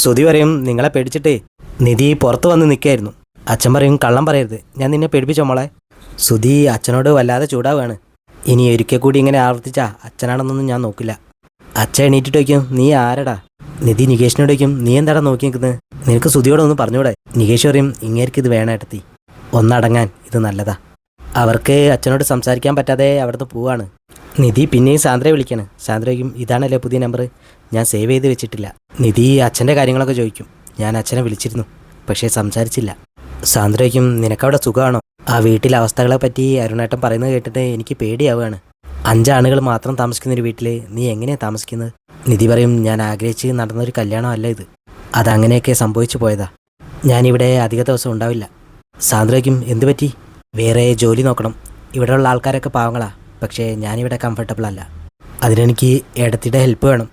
ശ്രുതി പറയും നിങ്ങളെ പേടിച്ചിട്ടേ നിധി പുറത്ത് വന്ന് നിൽക്കായിരുന്നു. അച്ഛൻ പറയും കള്ളം പറയരുത്, ഞാൻ നിന്നെ പേടിപ്പിച്ചോ മോളെ. ശ്രുതി അച്ഛനോട് വല്ലാതെ ചൂടാവാണ്. ഇനി ഒരിക്കൽ കൂടി ഇങ്ങനെ ആവർത്തിച്ചാ അച്ഛനാണെന്നൊന്നും ഞാൻ നോക്കില്ല. അച്ഛൻ എണീറ്റിട്ട് വയ്ക്കും നീ ആരടാ. നിധി നികേഷിനോട് വയ്ക്കും നീ എന്താടാ നോക്കി നിൽക്കുന്നത്, നിനക്ക് ശ്രുതിയോടൊന്ന് പറഞ്ഞൂടെ. നികേഷ് പറയും ഇങ്ങേർക്ക് ഇത് വേണേട്ടത്തി, ഒന്നടങ്ങാൻ ഇത് നല്ലതാ. അവർക്ക് അച്ഛനോട് സംസാരിക്കാൻ പറ്റാതെ അവിടുന്ന് പോവാണ്. നിധി പിന്നെയും സാന്ദ്രയെ വിളിക്കാണ്. സാന്ദ്ര വയ്ക്കും ഇതാണല്ലേ പുതിയ നമ്പർ, ഞാൻ സേവ് ചെയ്ത് വെച്ചിട്ടില്ല. നിധി അച്ഛൻ്റെ കാര്യങ്ങളൊക്കെ ചോദിക്കും. ഞാൻ അച്ഛനെ വിളിച്ചിരുന്നു, പക്ഷേ സംസാരിച്ചില്ല. സാന്ദ്ര വയ്ക്കും നിനക്കവിടെ സുഖമാണോ. ആ വീട്ടിലെ അവസ്ഥകളെ പറ്റി അരുണേട്ടൻ പറയുന്നത് കേട്ടിട്ട് എനിക്ക് പേടിയാവുകയാണ്. 5 ആണുകൾ മാത്രം താമസിക്കുന്നൊരു വീട്ടിൽ നീ എങ്ങനെയാണ് താമസിക്കുന്നത്. നിധി പറയും ഞാൻ ആഗ്രഹിച്ച് നടന്നൊരു കല്യാണമല്ല ഇത്, അതങ്ങനെയൊക്കെ സംഭവിച്ചു പോയതാ. ഞാനിവിടെ അധിക ദിവസം ഉണ്ടാവില്ല. സാന്ദ്ര വയ്ക്കും എന്തു പറ്റി. വേറെ ജോലി നോക്കണം, ഇവിടെയുള്ള ആൾക്കാരൊക്കെ പാവങ്ങളാ, പക്ഷേ ഞാനിവിടെ കംഫർട്ടബിൾ അല്ല. അതിനെനിക്ക് ഏടത്തിയുടെ ഹെൽപ്പ് വേണം.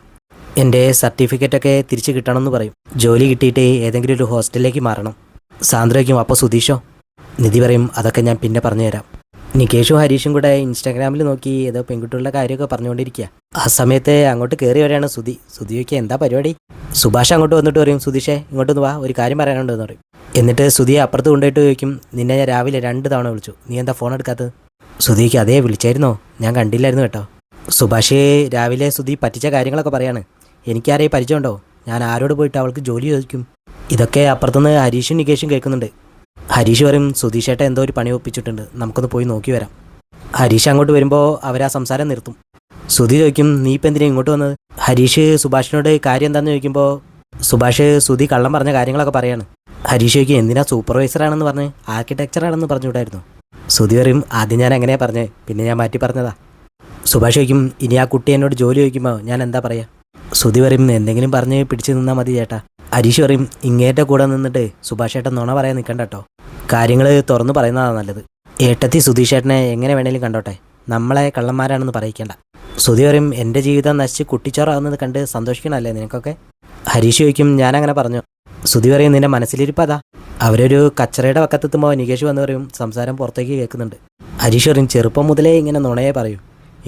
എൻ്റെ സർട്ടിഫിക്കറ്റൊക്കെ തിരിച്ച് കിട്ടണമെന്ന് പറയും. ജോലി കിട്ടിയിട്ട് ഏതെങ്കിലും ഒരു ഹോസ്റ്റലിലേക്ക് മാറണം. സാന്ദ്ര വയ്ക്കും അപ്പോൾ സുധീഷോ. നിധി പറയും അതൊക്കെ ഞാൻ പിന്നെ പറഞ്ഞുതരാം. നികേഷും ഹരീഷും കൂടെ ഇൻസ്റ്റാഗ്രാമിൽ നോക്കി ഏതോ പെൺകുട്ടികളുടെ കാര്യമൊക്കെ പറഞ്ഞുകൊണ്ടിരിക്കുക. ആ സമയത്ത് അങ്ങോട്ട് കയറി വരികയാണ് സുധി. സുധിയൊക്കെ എന്താ പരിപാടി. സുഭാഷ് അങ്ങോട്ട് വന്നിട്ട് പറയും സുധീഷേ ഇങ്ങോട്ടൊന്ന് വാ, ഒരു കാര്യം പറയാനുണ്ടെന്ന് പറയും. എന്നിട്ട് സുധിയെ അപ്പുറത്ത് കൊണ്ടുപോയിട്ട് ചോദിക്കും നിന്നെ ഞാൻ രാവിലെ 2 തവണ വിളിച്ചു, നീ എന്താ ഫോൺ എടുക്കാത്തത്. സുധിക്ക് അതേ വിളിച്ചായിരുന്നോ, ഞാൻ കണ്ടില്ലായിരുന്നു കേട്ടോ. സുഭാഷ് രാവിലെ സുധി പറ്റിച്ച കാര്യങ്ങളൊക്കെ പറയാണ്. എനിക്കാരെയും പരിചയമുണ്ടോ, ഞാൻ ആരോട് പോയിട്ട് അവൾക്ക് ജോലി ചോദിക്കും. ഇതൊക്കെ അപ്പുറത്തുനിന്ന് ഹരീഷും നികേഷും കേൾക്കുന്നുണ്ട്. ഹരീഷ് പറയും സുധീഷേട്ട എന്തോ ഒരു പണി ഒപ്പിച്ചിട്ടുണ്ട്, നമുക്കൊന്ന് പോയി നോക്കി വരാം. ഹരീഷ് അങ്ങോട്ട് വരുമ്പോൾ അവരാ സംസാരം നിർത്തും. സുധി ചോദിക്കും നീ ഇപ്പം എന്തിനാ ഇങ്ങോട്ട് വന്നത്. ഹരീഷ് സുഭാഷിനോട് കാര്യം എന്താണെന്ന് ചോദിക്കുമ്പോൾ സുഭാഷ് സുധി കള്ളം പറഞ്ഞ കാര്യങ്ങളൊക്കെ പറയാണ്. ഹരീഷ് ചോദിക്കും എന്തിനാ സൂപ്പർവൈസറാണെന്ന് പറഞ്ഞ് ആർക്കിടെക്ചറാണെന്ന് പറഞ്ഞുകൂടായിരുന്നു. സുധി പറയും ആദ്യം ഞാൻ എങ്ങനെയാണ് പറഞ്ഞത്, പിന്നെ ഞാൻ മാറ്റി പറഞ്ഞതാ. സുഭാഷ് ചോദിക്കും ഇനി ആ കുട്ടി എന്നോട് ജോലി ചോദിക്കുമ്പോൾ ഞാൻ എന്താ പറയുക. സുധി പറയും എന്തെങ്കിലും പറഞ്ഞ് പിടിച്ച് നിന്നാൽ മതി ചേട്ടാ. ഹരീഷ് പറയും ഇങ്ങേറ്റ കൂടെ നിന്നിട്ട് സുഭാഷ് ഏട്ടൻ നുണ പറയാൻ നിൽക്കണ്ട കേട്ടോ, കാര്യങ്ങൾ തുറന്നു പറയുന്നതാണ് നല്ലത്. ഏട്ടത്തി സുധീഷ് ഏട്ടനെ എങ്ങനെ വേണേലും കണ്ടോട്ടെ, നമ്മളെ കള്ളന്മാരാണെന്ന് പറയിക്കേണ്ട. സുധി പറയും എൻ്റെ ജീവിതം നശിച്ച് കുട്ടിച്ചോറാവുന്നത് കണ്ട് സന്തോഷിക്കണമല്ലേ നിനക്കൊക്കെ. ഹരീഷ് ചോദിക്കും ഞാനങ്ങനെ പറഞ്ഞു. സുധി പറയും നിന്റെ മനസ്സിലിരിപ്പം അതാ. അവരൊരു കച്ചറയുടെ വക്കത്തെത്തുമ്പോൾ നികേഷ് വന്ന് പറയും സംസാരം പുറത്തേക്ക് കേൾക്കുന്നുണ്ട്. ഹരീഷ് പറയും ചെറുപ്പം മുതലേ ഇങ്ങനെ നുണയെ പറയൂ,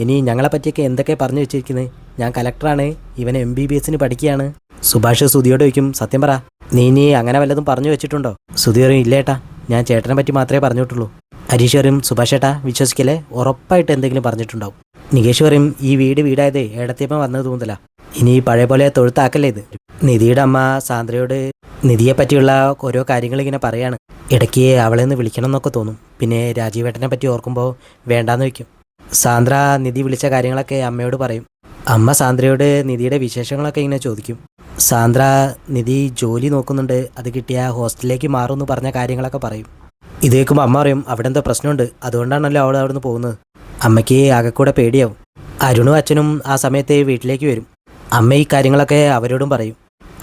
ഇനി ഞങ്ങളെ പറ്റിയൊക്കെ എന്തൊക്കെ പറഞ്ഞു വെച്ചിരിക്കുന്നത്, ഞാൻ കലക്ടറാണ്, ഇവൻ MBBS പഠിക്കുകയാണ്. സുഭാഷ് സുധിയോട് ചോദിക്കും സത്യം പറ, നീ ഇനി അങ്ങനെ വല്ലതും പറഞ്ഞു വെച്ചിട്ടുണ്ടോ. സുധി പറയും ഇല്ലേട്ടാ, ഞാൻ ചേട്ടനെ പറ്റി മാത്രമേ പറഞ്ഞിട്ടുള്ളൂ. ഹരീഷ് പറയും സുഭാഷ് ഏട്ടാ വിശ്വസിക്കല്ലേ, ഉറപ്പായിട്ട് എന്തെങ്കിലും പറഞ്ഞിട്ടുണ്ടാവും. നികേഷ് പറയും ഈ വീടായത് ഏടത്തിയപ്പം വന്നത് തോന്നില്ല, ഇനി പഴയ പോലെ തൊഴുത്താക്കല്ലേ ഇത്. നിധിയുടെ അമ്മ സാന്ദ്രയോട് നിധിയെ പറ്റിയുള്ള ഓരോ കാര്യങ്ങൾ ഇങ്ങനെ പറയാണ്. ഇടയ്ക്ക് അവളെ ഒന്ന് വിളിക്കണം എന്നൊക്കെ തോന്നും. പിന്നെ രാജീവേട്ടനെ പറ്റി ഓർക്കുമ്പോൾ വേണ്ടാന്ന് വയ്ക്കും. സാന്ദ്ര നിധി വിളിച്ച കാര്യങ്ങളൊക്കെ അമ്മയോട് പറയും. അമ്മ സാന്ദ്രയോട് നിധിയുടെ വിശേഷങ്ങളൊക്കെ ഇങ്ങനെ ചോദിക്കും. സാന്ദ്ര നിധി ജോലി നോക്കുന്നുണ്ട്, അത് കിട്ടിയ ഹോസ്റ്റലിലേക്ക് മാറുമെന്ന് പറഞ്ഞ കാര്യങ്ങളൊക്കെ പറയും. ഇത് കേൾക്കുമ്പോൾ അമ്മ പറയും അവിടെ എന്തോ പ്രശ്നമുണ്ട്, അതുകൊണ്ടാണല്ലോ അവൾ അവിടെ നിന്ന് പോകുന്നത്. അമ്മയ്ക്ക് ആകെക്കൂടെ പേടിയാവും. അരുണും അച്ഛനും ആ സമയത്ത് വീട്ടിലേക്ക് വരും. അമ്മ ഈ കാര്യങ്ങളൊക്കെ അവരോടും പറയും.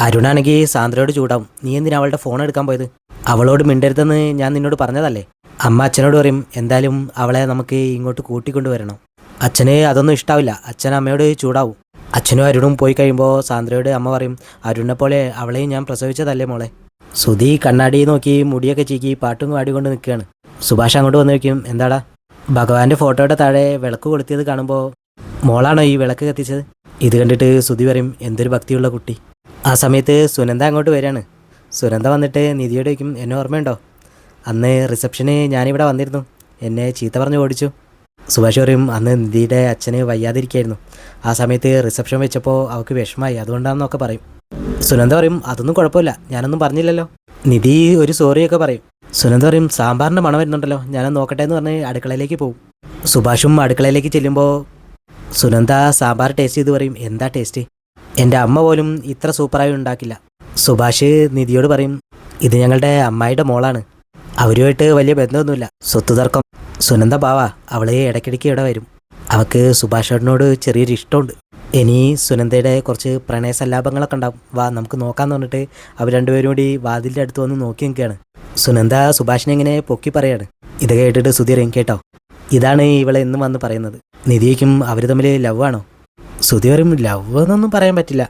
അരുണാണെങ്കിൽ സാന്ദ്രയോട് ചൂടാവും, നീ എന്തിനാ അവളുടെ ഫോൺ എടുക്കാൻ പോയത്, അവളോട് മിണ്ടരുതെന്ന് ഞാൻ നിന്നോട് പറഞ്ഞതല്ലേ. അമ്മ അച്ഛനോട് പറയും എന്തായാലും അവളെ നമുക്ക് ഇങ്ങോട്ട് കൂട്ടിക്കൊണ്ടുവരണം. അച്ഛന് അതൊന്നും ഇഷ്ടാവില്ല, അച്ഛൻ അമ്മയോട് ചൂടാവും. അച്ഛനും അരുണും പോയി കഴിയുമ്പോൾ സാന്ദ്രയോട് അമ്മ പറയും അരുണിനെ പോലെ അവളെയും ഞാൻ പ്രസവിച്ചതല്ലേ മോളെ. സുധി കണ്ണാടി നോക്കി മുടിയൊക്കെ ചീക്കി പാട്ടും പാടിക്കൊണ്ട് നിൽക്കുകയാണ്. സുഭാഷ് അങ്ങോട്ട് വന്ന് വയ്ക്കും എന്താടാ. ഭഗവാന്റെ ഫോട്ടോയുടെ താഴെ വിളക്ക് കൊളുത്തിയത് കാണുമ്പോൾ മോളാണോ ഈ വിളക്ക് കത്തിച്ചത്. ഇത് കണ്ടിട്ട് സുധി പറയും എന്തൊരു ഭക്തിയുള്ള കുട്ടി. ആ സമയത്ത് സുനന്ദ അങ്ങോട്ട് വരികയാണ്. സുനന്ദ വന്നിട്ട് നിധിയോട് വയ്ക്കും എന്നെ ഓർമ്മയുണ്ടോ, അന്ന് റിസപ്ഷന് ഞാനിവിടെ വന്നിരുന്നു, എന്നെ ചീത്ത പറഞ്ഞ് ഓടിച്ചു. സുഭാഷ് പറയും അന്ന് നിധിയുടെ അച്ഛന് വയ്യാതിരിക്കായിരുന്നു, ആ സമയത്ത് റിസപ്ഷൻ വെച്ചപ്പോൾ അവൾക്ക് വിഷമമായി, അതുകൊണ്ടാണെന്നൊക്കെ പറയും. സുനന്ദ പറയും അതൊന്നും കുഴപ്പമില്ല, ഞാനൊന്നും പറഞ്ഞില്ലല്ലോ. നിധി ഒരു സോറിയൊക്കെ പറയും. സുനന്ദ പറയും സാമ്പാറിൻ്റെ മണം വരുന്നുണ്ടല്ലോ, ഞാനത് നോക്കട്ടെ എന്ന് പറഞ്ഞ് അടുക്കളയിലേക്ക് പോകും. സുഭാഷും അടുക്കളയിലേക്ക് ചെല്ലുമ്പോൾ സുനന്ദ സാമ്പാർ ടേസ്റ്റ് ചെയ്ത് പറയും എന്താ ടേസ്റ്റ്, എൻ്റെ അമ്മ പോലും ഇത്ര സൂപ്പറായി ഉണ്ടാക്കില്ല. സുഭാഷ് നിധിയോട് പറയും ഇത് ഞങ്ങളുടെ അമ്മായിയുടെ മോളാണ്, അവരുമായിട്ട് വലിയ ബന്ധമൊന്നുമില്ല, സ്വത്ത് തർക്കം. സുനന്ദ ബാവ അവളെ ഇടയ്ക്കിടയ്ക്ക് ഇവിടെ വരും, അവൾക്ക് സുഭാഷേട്ടനോട് ചെറിയൊരു ഇഷ്ടമുണ്ട്. ഇനി സുനന്ദയുടെ കുറച്ച് പ്രണയ സല്ലാപങ്ങളൊക്കെ ഉണ്ടാവും, വാ നമുക്ക് നോക്കാമെന്ന് പറഞ്ഞിട്ട് അവർ രണ്ടുപേരും കൂടി വാതിലിൻ്റെ അടുത്ത് വന്ന് നോക്കി നിൽക്കുകയാണ്. സുനന്ദ സുഭാഷിനെ ഇങ്ങനെ പൊക്കി പറയാണ്. ഇത് കേട്ടിട്ട് സുധി പറയും കേട്ടോ, ഇതാണ് ഇവളെ എന്നും വന്ന് പറയുന്നത്. നിധിക്കും അവർ തമ്മിൽ ലവ് ആണോ. സുധി പറയും ലവ് എന്നൊന്നും പറയാൻ പറ്റില്ല,